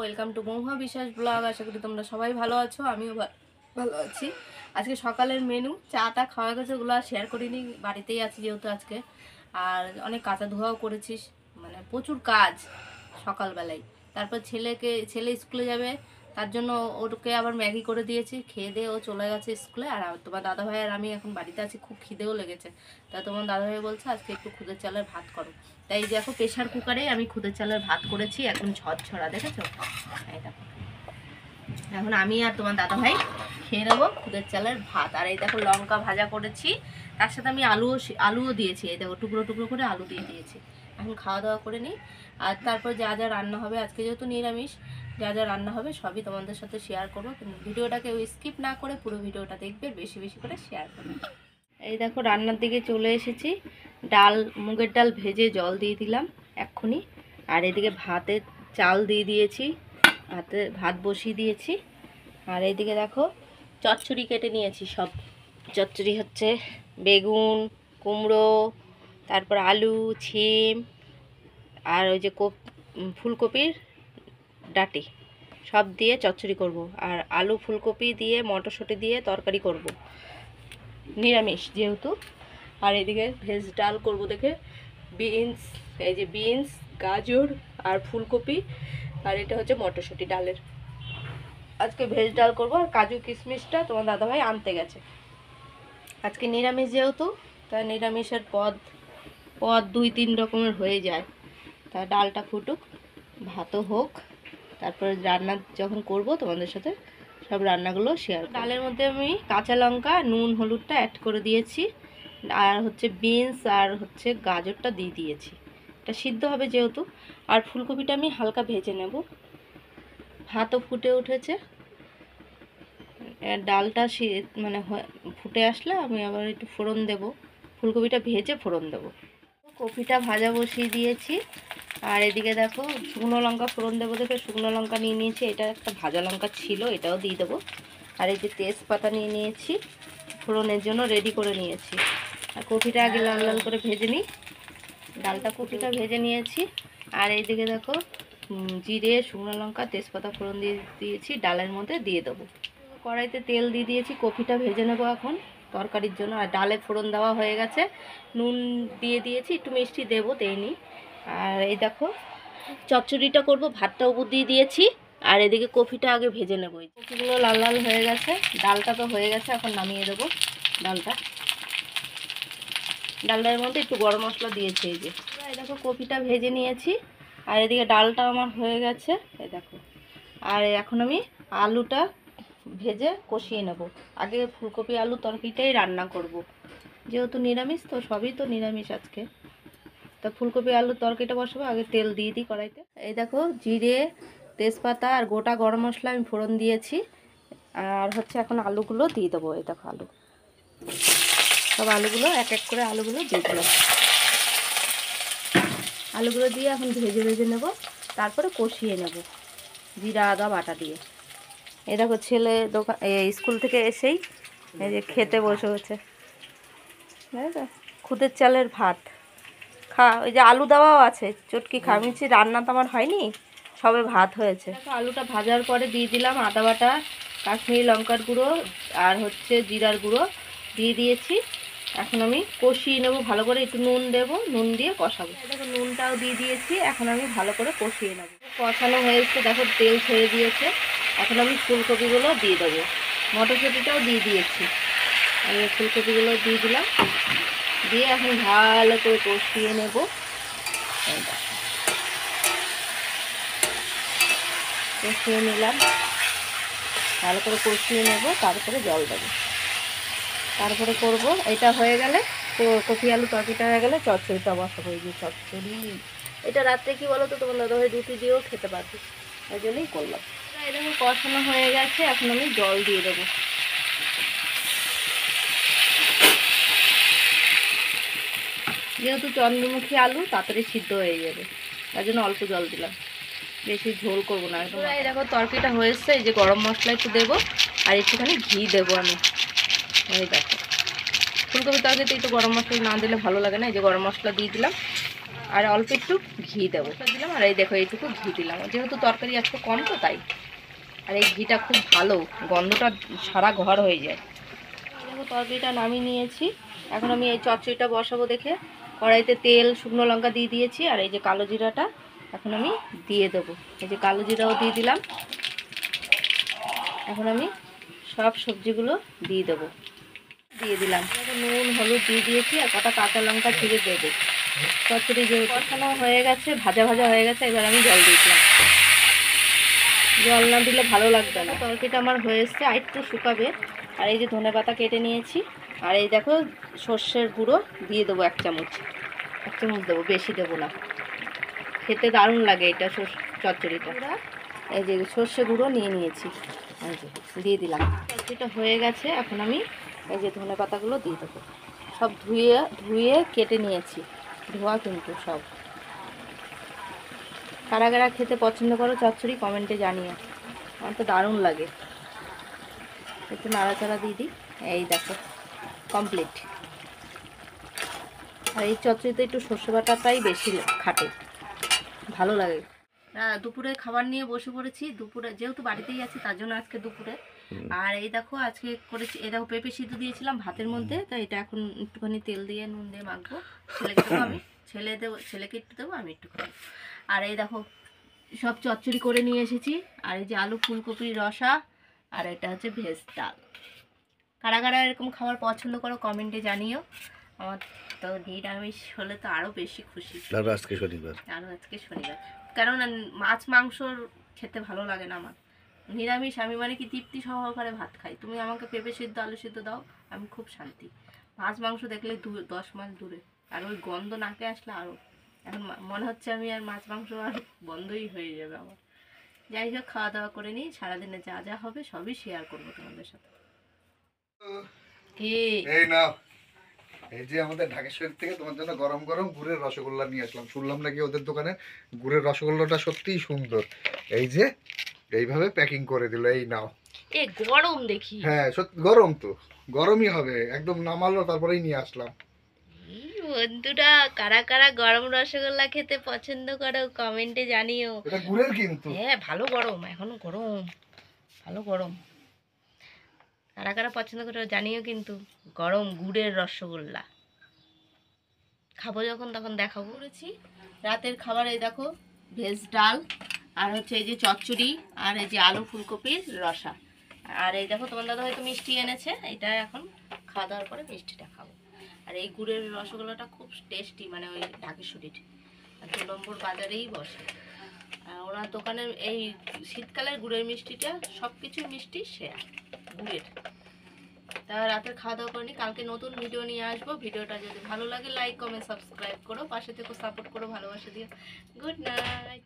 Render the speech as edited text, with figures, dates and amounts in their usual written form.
Welcome to মহুয়া বিশ্বাস blog. আশা করি তোমরা সবাই ভালো আছো, আমিও ভালো আছি। আজকে সকালের মেনু চাটা খাওয়া গেছে, ওগুলো আর শেয়ার করিনি, বাড়িতেই আছি যেহেতু আজকে। আর অনেক কাঁচা ধোয়াও করেছিস, মানে প্রচুর কাজ সকালবেলায়। তারপর ছেলে স্কুলে যাবে, তার জন্য ওকে আবার ম্যাগি করে দিয়েছি, খেয়ে দিয়ে ও চলে গেছে স্কুলে। আর তোমার দাদাভাই আর আমি এখন বাড়িতে আছি, খুব খিদেও লেগেছে। তা তোমার দাদাভাই বলছে আজকে একটু খুদের চালের ভাত করো। তাই দেখো প্রেশার কুকারে আমি খুদের চালের ভাত করেছি, এখন ঝরঝরা, দেখেছো? এই দেখো, এখন আমি আর তোমার দাদাভাই খেয়ে নেবো খুদের চালের ভাত। আর এই দেখো লঙ্কা ভাজা করেছি, তার সাথে আমি আলুও দিয়েছি। এই দেখো টুকরো টুকরো করে আলু দিয়ে দিয়েছি। এখন খাওয়া দাওয়া করে নিই, আর তারপর যা যা রান্না হবে, আজকে যেহেতু নিরামিষ, যা যা রান্না হবে সবই তোমাদের সাথে শেয়ার করবো। কিন্তু ভিডিওটাকে স্কিপ না করে পুরো ভিডিওটা দেখবে, বেশি বেশি করে শেয়ার করবে। এই দেখো রান্নার দিকে চলে এসেছি। মুগের ডাল ভেজে জল দিয়ে দিলাম এক্ষুনি। আর এদিকে ভাতের চাল দিয়ে দিয়েছি, ভাত বসিয়ে দিয়েছি। আর এইদিকে দেখো চচ্চড়ি কেটে নিয়েছি সব। চচ্চড়ি হচ্ছে বেগুন, কুমড়ো, তারপর আলু, ছিম, আর ওই যে ফুলকপির ডাঁটি সব দিয়ে চচ্চড়ি করব। আর আলু ফুলকপি দিয়ে মটরশুঁটি দিয়ে তরকারি করব, নিরামিষ যেহেতু। আর এদিকে ভেজ ডাল করব দেখে বিনস, এই যে বিনস, গাজর আর ফুলকপি, আর এটা হচ্ছে মটরশুঁটি ডালের। আজকে ভেজ ডাল করব। আর কাজু কিশমিশটা তোমার দাদাভাই আনতে গেছে। আজকে নিরামিষ যেহেতু, তাই নিরামিষের পদ 2-3 রকমের হয়ে যায়। তা ডালটা ফুটুক, ভাতও হোক, তারপরে রান্না যখন করব তোমাদের সাথে সব রান্নাগুলো শেয়ার। ডালের মধ্যে আমি কাঁচা লঙ্কা, নুন, হলুদটা অ্যাড করে দিয়েছি। আর হচ্ছে বিনস আর হচ্ছে গাজরটা দিয়ে দিয়েছি, এটা সিদ্ধ হবে যেহেতু। আর ফুলকপিটা আমি হালকা ভেজে নেব। ভাতও ফুটে উঠেছে, ডালটা মানে ফুটে আসলে আমি আবার একটু ফোড়ন দেব, ফুলকপিটা ভেজে ফোড়ন দেব। কপিটা ভাজা বসিয়ে দিয়েছি। আর এদিকে দেখো শুকনো লঙ্কা ফোড়ন দেবো দেখে শুকনো লঙ্কা নিয়ে নিয়েছি, এটা একটা ভাজা লঙ্কা ছিল, এটাও দিয়ে দেবো। আর এই যে তেজপাতা নিয়ে নিয়েছি, ফোড়নের জন্য রেডি করে নিয়েছি। আর কপিটা আগে লাল লাল করে ভেজে নিই। ডালটা কপিটা ভেজে নিয়েছি। আর এইদিকে দেখো জিরে, শুকনো লঙ্কা, তেজপাতা ফোড়ন দিয়েছি, ডালের মধ্যে দিয়ে দেবো। কড়াইতে তেল দিয়ে দিয়েছি, কপিটা ভেজে নেবো এখন তরকারির জন্য। আর ডালে ফোড়ন দেওয়া হয়ে গেছে, নুন দিয়ে দিয়েছি, একটু মিষ্টি দেবো, দেইনি। আর এই দেখো চচ্চড়িটা করব, ভাতটা উপর দিয়ে দিয়েছি। আর এদিকে কপিটা আগে ভেজে নেবো। কপিগুলো লাল লাল হয়ে গেছে, ডালটা তো হয়ে গেছে, এখন নামিয়ে দেবো ডালটার মধ্যে একটু গরম মশলা দিয়েছি। এই যে এই দেখো কপিটা ভেজে নিয়েছি, আর এদিকে ডালটা আমার হয়ে গেছে, এই দেখো। আর এখন আমি আলুটা ভেজে কষিয়ে নেব। আগে ফুলকপি আলু তরকারিটাই রান্না করব, যেহেতু নিরামিষ তো, সবই তো নিরামিষ আজকে। তা ফুলকপি আলুর তরকারিটা বসাবো, আগে তেল দিয়ে দিই কড়াইতে। এই দেখো জিরে, তেজপাতা আর গোটা গরম মশলা আমি ফোড়ন দিয়েছি। আর হচ্ছে এখন আলুগুলো দিয়ে দেবো। এই দেখো সব আলুগুলো এক এক করে আলুগুলো দিয়ে দিলাম। আলুগুলো দিয়ে এখন ভেজে ভেজে নেব, তারপরে কষিয়ে নেব জিরা আদা বাটা দিয়ে। এই দেখো ছেলে স্কুল থেকে এসেই এই যে খেতে বসে হচ্ছে, খুদের চালের ভাত ওই যে আলু দেওয়াও আছে, চটকি খামিছি। রান্না তো আমার হয়নি, সবে ভাত হয়েছে। আলুটা ভাজার পরে দিয়ে দিলাম আদা বাটা, কাশ্মীরি লঙ্কার গুঁড়ো আর হচ্ছে জিরার গুঁড়ো দিয়ে দিয়েছি। এখন আমি কষিয়ে নেবো ভালো করে, একটু নুন দেবো, নুন দিয়ে কষাবো। দেখো নুনটাও দিয়ে দিয়েছি, এখন আমি ভালো করে কষিয়ে নেবো। কষানো হয়েছে, দেখো তেল ছেড়ে দিয়েছে। এখন আমি ফুলকপিগুলো দিয়ে দেবো, মটরশুঁটিটাও দিয়ে দিয়েছি। আমি ফুলকপিগুলো দিয়ে দিলাম, দিয়ে এখন ভালো করে কষিয়ে নেব। কষিয়ে নিলাম, ভালো করে কষিয়ে নেব, তারপরে জল দেবো, তারপরে করব। এটা হয়ে গেলে কপি আলু তরকারিটা হয়ে গেলে চচ্চড়িটা বসাবো। এই যে চচ্চড়ি, এটা রাত্রে কি বলো তো, তোমার দাদাভাই রুটি দিয়েও খেতে পারবে, ওই জন্যই করলাম। এরকম কষানো হয়ে গেছে, এখন আমি জল দিয়ে দেবো। যেহেতু চন্দ্রমুখী আলু তাড়াতাড়ি সিদ্ধ হয়ে যাবে, তার জন্য অল্প জল দিলাম, বেশি ঝোল করবো না একদম। এই দেখো তরকারিটা হয়েছে, এই যে গরম মশলা একটু দেবো আর একটুখানি ঘি দেবো আমি। এই দেখো ফুলকপি তরকারিতে একটু গরম মশলা না দিলে ভালো লাগে না, এই যে গরম মশলা দিয়ে দিলাম। আর অল্প একটু ঘি দেবো দিলাম। আর এই দেখো এইটুকু ঘি দিলাম, যেহেতু তরকারি আজকে কম তো তাই। আর এই ঘিটা খুব ভালো, গন্ধটা সারা ঘর হয়ে যায়। দেখো তরকারিটা নামিয়ে নিয়েছি। এখন আমি এই চচ্চড়িটা বসাবো দেখে কড়াইতে তেল শুকনো লঙ্কা দিয়ে দিয়েছি। আর এই যে কালো জিরাটা এখন আমি দিয়ে দেবো। এই যে কালো জিরাও দিয়ে দিলাম। এখন আমি সব সবজিগুলো দিয়ে দেবো, দিয়ে দিলাম। নুন হলুদ দিয়ে দিয়েছি আর কটা কাঁচা লঙ্কা ছিঁড়ে দেবো। চচ্চড়ি যে কষানো হয়ে গেছে, ভাজা ভাজা হয়ে গেছে, এবার আমি জল দিয়েছিলাম। জল না দিলে ভালো লাগবে না। তরকারিটা আমার হয়ে এসছে, আর একটু শুকাবে। আর এই যে ধনেপাতা কেটে নিয়েছি। আর এই দেখো সর্ষের গুঁড়ো দিয়ে দেবো 1 চামচ, 1 চামচ দেবো, বেশি দেবো না। খেতে দারুণ লাগে এটা চচ্চড়িটা। এই যে সর্ষে গুঁড়ো নিয়ে নিয়েছি, এই যে দিয়ে দিলাম। চচ্চড়িটা হয়ে গেছে। এখন আমি এই যে ধনেপাতাগুলো দিয়ে দেবো। সব ধুয়ে কেটে নিয়েছি, ধোয়া কিন্তু সব। কারা কারা খেতে পছন্দ করো চচ্চড়ি কমেন্টে জানিও, আমার তো দারুণ লাগে। একটু নাড়াচাড়া দিয়ে দিই। এই দেখো কমপ্লিট। আর এই চচ্চড়িতে একটু সর্ষে বাটাটাই বেশি খাটে, ভালো লাগে। দুপুরে খাবার নিয়ে বসে পড়েছি। দুপুরে যেহেতু বাড়িতেই আছি তার জন্য আজকে দুপুরে। আর এই দেখো আজকে করেছি, এই দেখো পেঁপে সিদ্ধ দিয়েছিলাম ভাতের মধ্যে, তো এটা এখন একটুখানি তেল দিয়ে নুন দিয়ে মাখবো। ছেলেকে দেবো, আমি ছেলেকে একটু দেবো, আমি একটু খাবো। আর এই দেখো সব চচ্চড়ি করে নিয়ে এসেছি। আর এই যে আলু ফুলকপির রসা, আর এটা হচ্ছে ভেজ ডাল। কারা কারা এরকম খাবার পছন্দ করো কমেন্টে জানিও। আমার তো নিরামিষ হলে তো আরও বেশি খুশি। আজকে শনিবার, কারণ মাছ মাংসর খেতে ভালো লাগে না আমার। নিরামিষ আমি মানে কি তৃপ্তি সহকারে ভাত খাই। তুমি আমাকে পেঁপে সিদ্ধ আলু সিদ্ধ দাও, আমি খুব শান্তি। মাছ মাংস দেখলে 10 মাইল দূরে। আর ওই গন্ধ নাকে আসলে আরও, এখন মনে হচ্ছে আমি আর মাছ মাংস আর বন্ধই হয়ে যাবে আমার। যাই হোক, খাওয়া দাওয়া করে নিই, সারাদিনে যা যা হবে সবই শেয়ার করবো তোমাদের সাথে। কি এই নাও, এই যে আমাদের ঢাকেশ্বরী থেকে তোমার জন্য গরম গরম গুড়ের রসগোল্লা নিয়ে আসলাম। শুনলাম নাকি ওদের দোকানে গুড়ের রসগোল্লাটা সত্যিই সুন্দর। এই যে এইভাবে প্যাকিং করে দিল, এই নাও। এ গরম দেখি। হ্যাঁ সত্যি গরম, তো গরমই হবে, একদম নামালো তারপরেই নিয়ে আসলাম। বন্ধুরা কারা কারা গরম রসগোল্লা খেতে পছন্দ করো কমেন্টে জানিও। এটা গুড়ের কিন্তু। হ্যাঁ ভালো গরম, এখনো গরম, ভালো গরম। কারা কারা পছন্দ করো জানিও কিন্তু। গরম গুড়ের রসগোল্লা খাবো যখন তখন দেখাবো। করেছি রাতের খাবার, এই দেখো ভেজ ডাল, আর হচ্ছে এই যে চচ্চড়ি, আর এই যে আলু ফুলকপির রসা। আর এই দেখো তোমার দাদা হয়তো মিষ্টি এনেছে, এটা এখন খাওয়া দাওয়ার পরে মিষ্টিটা খাবো। আর এই গুড়ের রসগোল্লাটা খুব টেস্টি, মানে ওই ঢাকেশ্বরীর 2 নম্বর বাজারেই বসে। আর ওনার দোকানের এই শীতকালের গুড়ের মিষ্টিটা সব কিছু মিষ্টি শেয়ার গুড়ের। তা রাতের খাওয়া দাওয়া করিনি, কালকে নতুন ভিডিও নিয়ে আসবো। ভিডিওটা যদি ভালো লাগে লাইক কমেন্ট সাবস্ক্রাইব করো, পাশে থেকে সাপোর্ট করো, ভালোবাসা দিও। Good night.